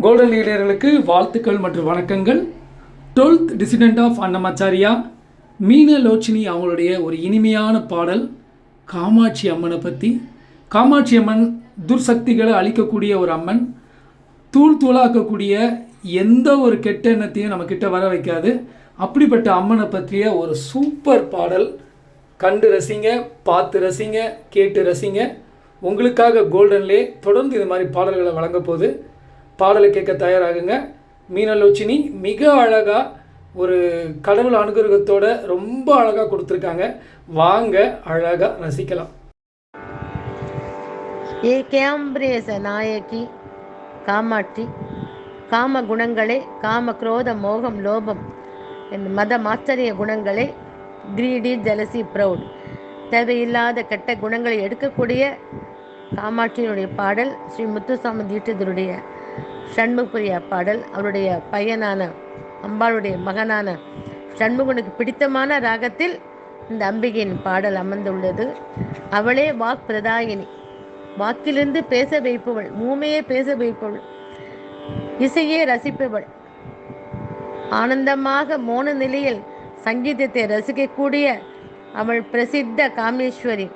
Golden லீடர்களுக்கு வாழ்த்துக்கள் மற்றும் வணக்கங்கள். 12th dissident of Annamacharya Meenalochini அவங்களுடைய ஒரு இனிமையான பாடல் காமாட்சி அம்மனை பற்றி. காமாட்சி அம்மன் துர்சக்திகளை அழிக்கக்கூடிய ஒரு அம்மன், தூள் தூளாக்கக்கூடிய எந்த ஒரு கெட்ட எண்ணத்தையும் நம்மக்கிட்ட வர வைக்காது. அப்படிப்பட்ட அம்மனை பற்றிய ஒரு சூப்பர் பாடல். கண்டு ரசிங்க, பார்த்து ரசிங்க, கேட்டு ரசிங்க. உங்களுக்காக கோல்டன்லே தொடர்ந்து இது மாதிரி பாடல்களை வழங்க போகுது. பாடலை கேட்க தயாராகுங்க. மீனலோச்சினி மிக அழகாக ஒரு கடவுள் அனுகிரகத்தோட ரொம்ப அழகாக கொடுத்துருக்காங்க. வாங்க அழகாக ரசிக்கலாம். ஏகேம்பிரேச நாயகி காமாட்சி, காம குணங்களே, காம குரோத மோகம் லோபம் மத மாச்சரிய குணங்களே, கிரீடி ஜலசி ப்ரௌட், தேவையில்லாத கெட்ட குணங்களை எடுக்கக்கூடிய காமாட்சியினுடைய பாடல் ஸ்ரீ முத்துசாமி தீட்சிதருடைய ஷண்முகப்பிரியா பாடல். அவருடைய பையனான அம்பாளுடைய மகனான ஷண்முகனுக்கு பிடித்தமான ராகத்தில் இந்த அம்பிகையின் பாடல் அமர்ந்துள்ளது. அவளே வாக் பிரதாயினி, வாக்கிலிருந்து பேச வைப்பவள், மூமையே பேச வைப்பவள், இசையே ரசிப்பவள், ஆனந்தமாக மோன நிலையில் சங்கீதத்தை ரசிக்கக்கூடிய அவள் பிரசித்த காமேஸ்வரி,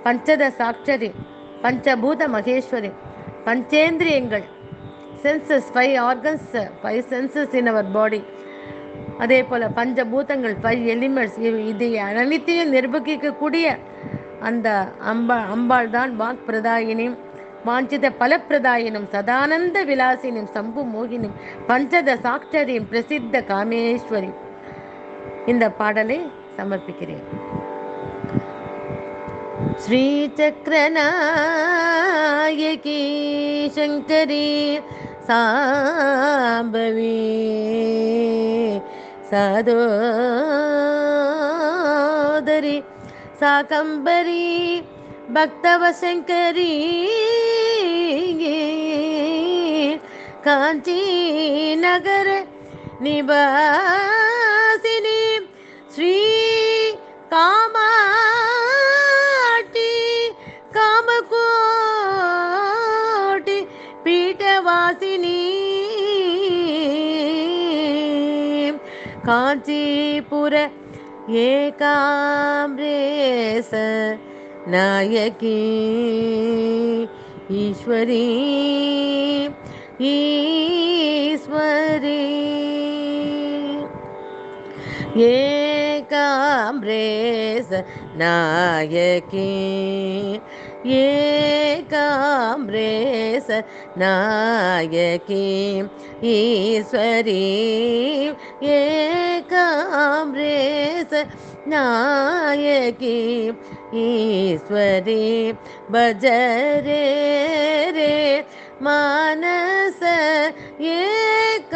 பஞ்சத சாட்சரி, பஞ்சபூத Maheswari, பஞ்சேந்திரியங்கள், census, 5 organs, 5 senses in our body, அதே போல் பஞ்சபூதங்கள், 5 எலிமெண்ட்ஸ், இதை அனைத்தையும் நிர்வகிக்கக்கூடிய அந்த அம்பாள் தான் வாக் பிரதாயினியும் வாஞ்சித பலப்பிரதாயினும் சதானந்த விலாசினும் சம்பு மோகினும் பஞ்சத சாட்சரியும் பிரசித்த காமேஸ்வரி. இந்த பாடலை சமர்ப்பிக்கிறேன். ஸ்ரீ சக்கரநாயகி சங்கரி சாம்பவி சதோதரி சாகம்பரி பக்தவசங்கரி காஞ்சி நகர நிவாசினி ஸ்ரீ காமாட்சி காமகோட்டி பீட்டவாசினி காஞ்சிபுர ஏகாம்பிரேச நாயகி ஈஸ்வரி ஈஸ்வரி ஏகாம்பிரேச நாயகி ஏகாம்பிரேச நாயகி ஈஸ்வரி ஏகாம்பிரேச நாயகி ஈஸ்வரி பஜரே ரே மானச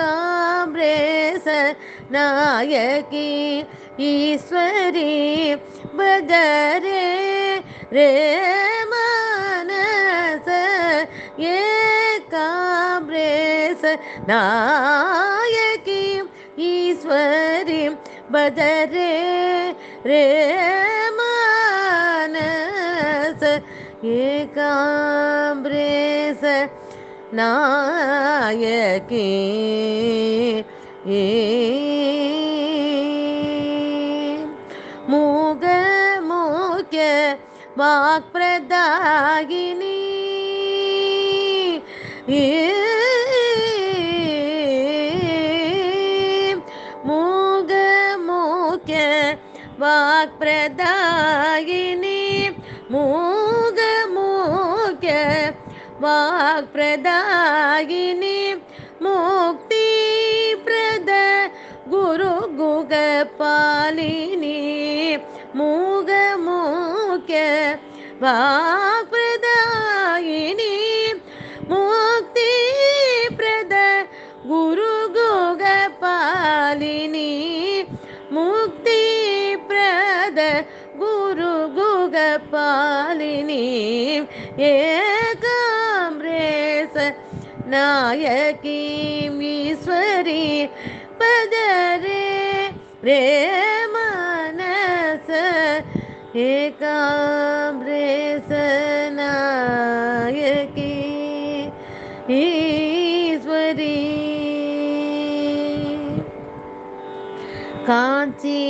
ஏகாம்பிரேச நாயகி ஈஸ்வரி பஜரே ரே மானச ஏகாம்பிரேச நாயகி ஈஸ்வரி பஜரே ரே மானச ஏகாம்பிரேச நாயகி மூக மூக்க வாக் பிரதாயினி மூக மூக்க வாக் பிரதாயினி மூக மூக்க வாக் பிரதாயினி முக்தி பிரத குரு குக பாலினி மூக மூக்க வாக் பிரதாயினி முக்தி பிரத குரு குக பாலினி முக்தி பிரத குரு குக பாலினி ஏகாம்பிரேச நாயகி ஈஸ்வரி பஜரே ரே மானச ஏகாம்பிரேச நாயகி ஈஸ்வரி காஞ்சி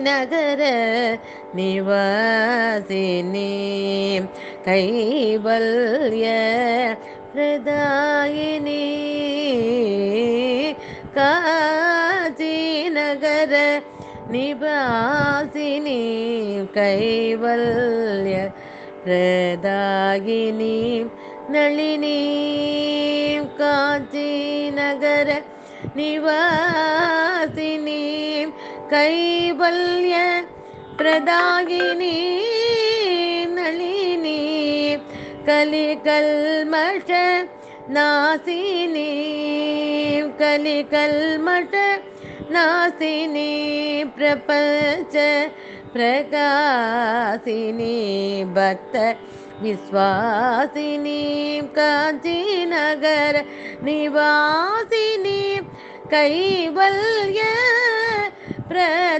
நகர நிவாசினி கைவல்ய பிரதாயினி காஞ்சி நகர நிவாசினி கைவல்ய பிரதாயினி நளினி காஞ்சி நகர நிவாசினி கைவல்ய பிரதாயினி நளினி கலிகல்மஷ நாசினி கலிகல்மஷ நாசினி பிரபஞ்ச பிரகாசினி பக்த விஸ்வாசினி காஞ்சி நகர நிவாசினி கைவல்ய பிரதாயினி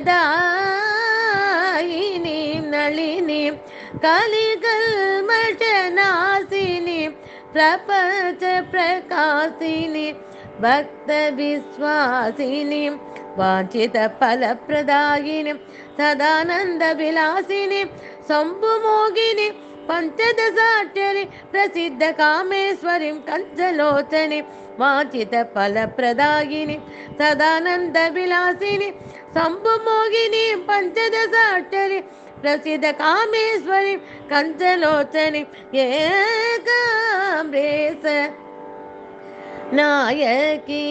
நளினி கலிகல்மஷ நாசினி பிரபஞ்ச பிரகாசினி பக்த விஸ்வாசினி வாஞ்சித பலப்பிரதாயினி சதானந்த விலாசினி சம்புமோகினி பஞ்சதசாட்சரி பிரசித்த காமேஸ்வரி கஞ்சலோச்சனி வாஞ்சித பலப்பிரதாயினி சதானந்த விலாசினி சம்புமோகினி பஞ்சதசாட்சரி பிரசித்த காமேஸ்வரி கஞ்சலோச்சனி ஏகாம்பரேச நாயகி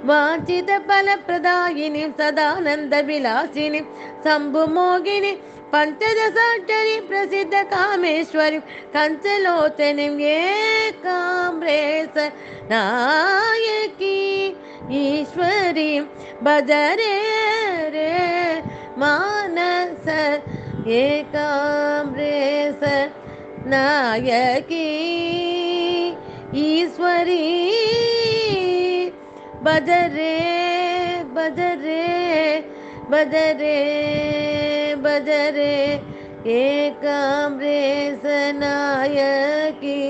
வாஞ்சித பலப்பிரதாயினி சதானந்த விலாசினி சம்புமோகினி பஞ்சதசாட்சரி பிரசித்த காமேஸ்வரி கஞ்சலோச்சனி ஏகாம்பரேச நாயகி ஈஸ்வரி பஜரே ரே மானச ஏகாம்பரேச நாயகி ஈஸ்வரி பஜரே பஜரே பஜரே பஜரே ஏகாம்பரேச நாயகி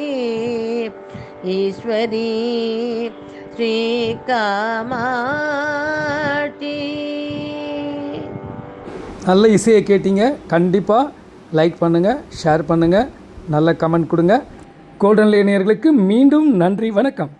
ஈஸ்வரி ஸ்ரீ காமாட்சி. நல்ல இசையை கேட்டீங்க. கண்டிப்பாக லைக் பண்ணுங்கள், ஷேர் பண்ணுங்கள், நல்ல கமெண்ட் கொடுங்க. கோல்டன் லே நேயர்களுக்கு மீண்டும் நன்றி, வணக்கம்.